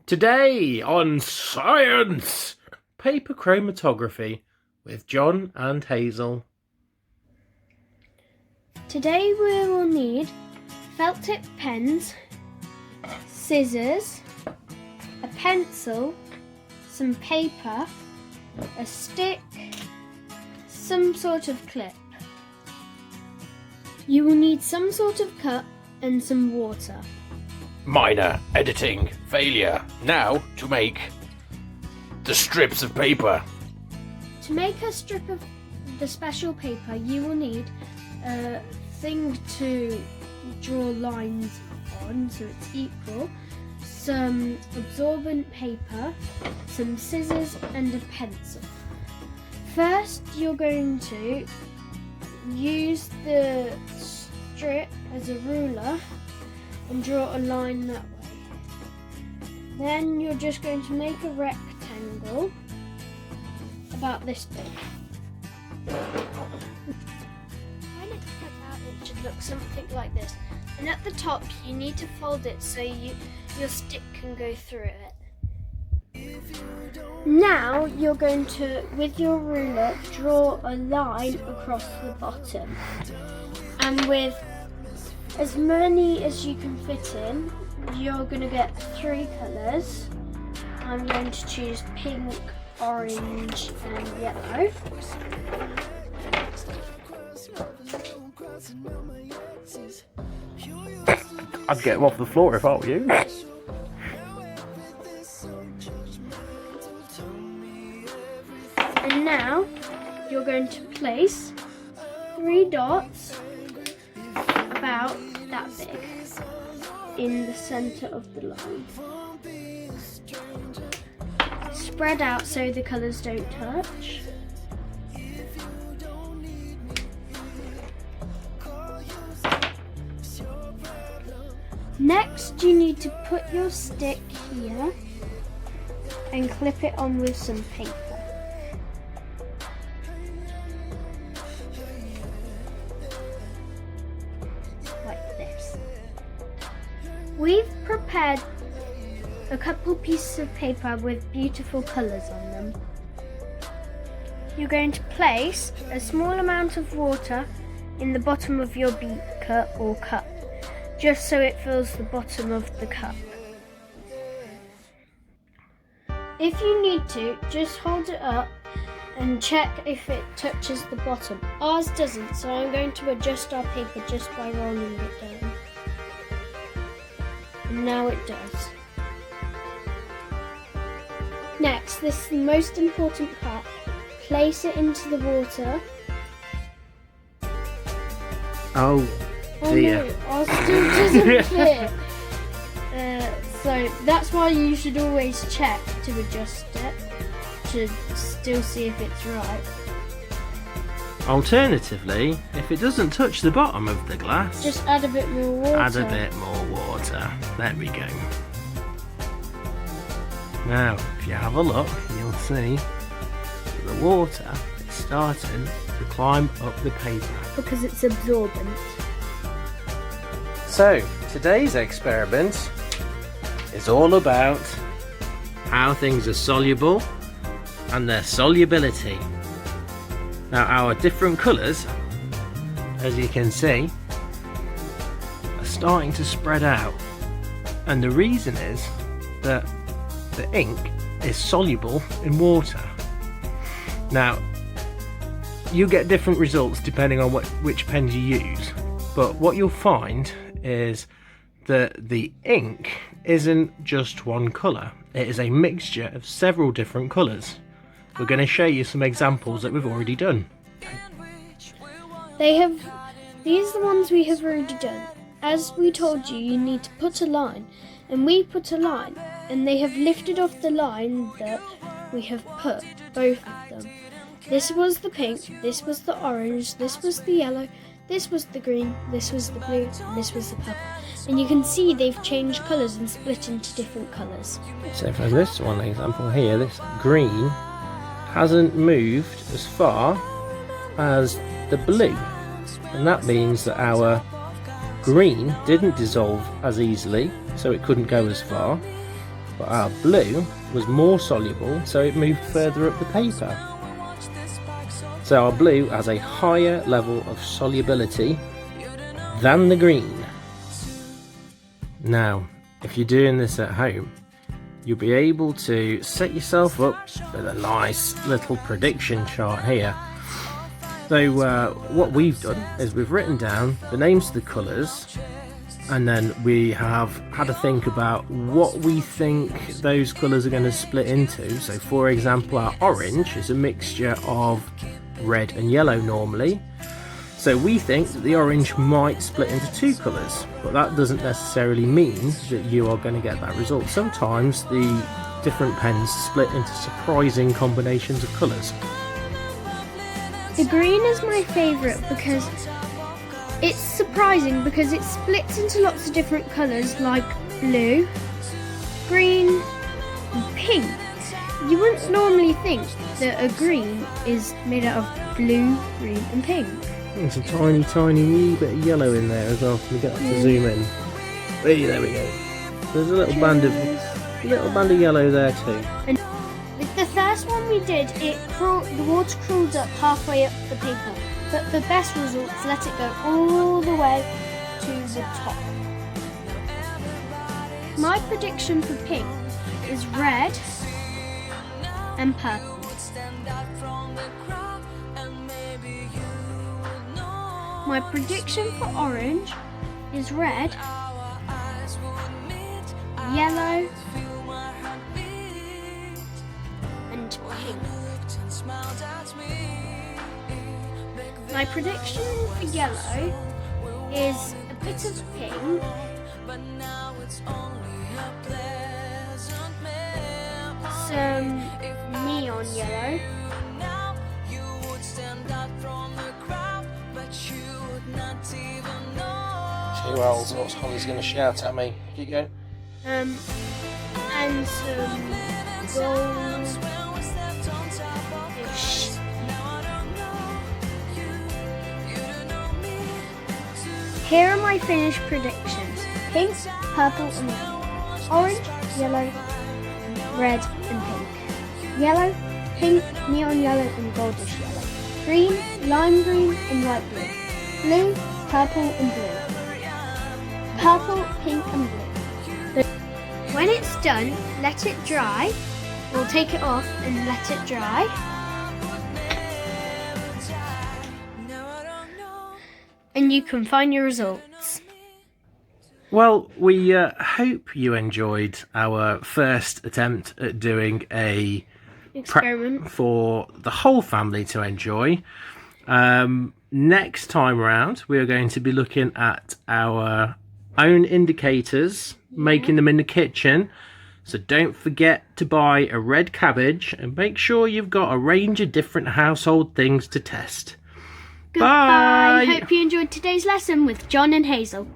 Today on Science, paper chromatography with John and Hazel. Today we will need felt tip pens, scissors, a pencil, some paper, a stick, some sort of clip. You will need some sort of cup and some water. Minor editing failure. Now to make the strips of paper. To make a strip of the special paper, you will need a thing to draw lines on so it's equal, some absorbent paper, some scissors and a pencil. First, you're going to use the strip as a ruler and draw a line that way. Then you're just going to make a rectangle about this big. When it's cut out, it should look something like this. And at the top, you need to fold it so your stick can go through it. Now you're going to, with your ruler, draw a line across the bottom. And with as many as you can fit in, you're going to get 3 colours. I'm going to choose pink, orange and yellow. I'd get them off the floor if I were you. And now you're going to place 3 dots about that big in the centre of the line. Spread out so the colours don't touch. Next, you need to put your stick here and clip it on with some paper. Like this. We've prepared a couple pieces of paper with beautiful colours on them. You're going to place a small amount of water in the bottom of your beaker or cup, just so it fills the bottom of the cup. If you need to, just hold it up and check if it touches the bottom. Ours doesn't, so I'm going to adjust our paper just by rolling it down. And now it does. Next, this is the most important part. Place it into the water. Oh dear. Oh no, ours still doesn't fit. So that's why you should always check to adjust it, to still see if it's right. Alternatively, if it doesn't touch the bottom of the glass, Just add a bit more water. add a bit more water. There we go. Now, if you have a look, you'll see that the water is starting to climb up the paper. Because it's absorbent. So, today's experiment is all about how things are soluble and their solubility. Now, our different colours, as you can see, are starting to spread out. And the reason is that the ink is soluble in water. Now, you get different results depending on which pens you use, but what you'll find is that the ink isn't just one colour. It is a mixture of several different colours. We're going to show you some examples that we've already done. These are the ones we have already done. As we told you, you need to put a line, and we put a line, and they have lifted off the line that we have put, both of them. This was the pink, this was the orange, this was the yellow, this was the green, this was the blue, and this was the purple. And you can see they've changed colours and split into different colours. So for this one example here, this green hasn't moved as far as the blue, and that means that our green didn't dissolve as easily, so it couldn't go as far, but our blue was more soluble, so it moved further up the paper. So our blue has a higher level of solubility than the green. Now, if you're doing this at home, you'll be able to set yourself up with a nice little prediction chart here. So what we've done is we've written down the names of the colours, and then we have had to think about what we think those colours are going to split into. So for example, our orange is a mixture of red and yellow normally. So we think that the orange might split into two colours, but that doesn't necessarily mean that you are going to get that result. Sometimes the different pens split into surprising combinations of colours. The green is my favourite because it's surprising because it splits into lots of different colours like blue, green and pink. You wouldn't normally think that a green is made out of blue, green and pink. There's a tiny wee bit of yellow in there as well. Can we get to zoom in? Hey, there we go. There's a little band of yellow there too. And with the first one we did, the water crawled up halfway up the paper. But for best results, let it go all the way to the top. My prediction for pink is red and purple. My prediction for orange is red, yellow and pink. My prediction for yellow is a bit of pink, some neon yellow, Two L's, what's Holly's going to shout at me? Keep going. and some gold-ish. Here are my finished predictions. Pink, purple and red. Orange, yellow, red and pink. Yellow, pink, neon yellow and goldish yellow. Green, lime green and light blue. Blue, purple and blue. Purple, pink and blue. When it's done, let it dry. We'll take it off and let it dry. And you can find your results. Well, we hope you enjoyed our first attempt at doing a Experiment. for the whole family to enjoy. Next time around, we are going to be looking at our own indicators, making them in the kitchen. So don't forget to buy a red cabbage and make sure you've got a range of different household things to test. Goodbye. Bye. Hope you enjoyed today's lesson with John and Hazel.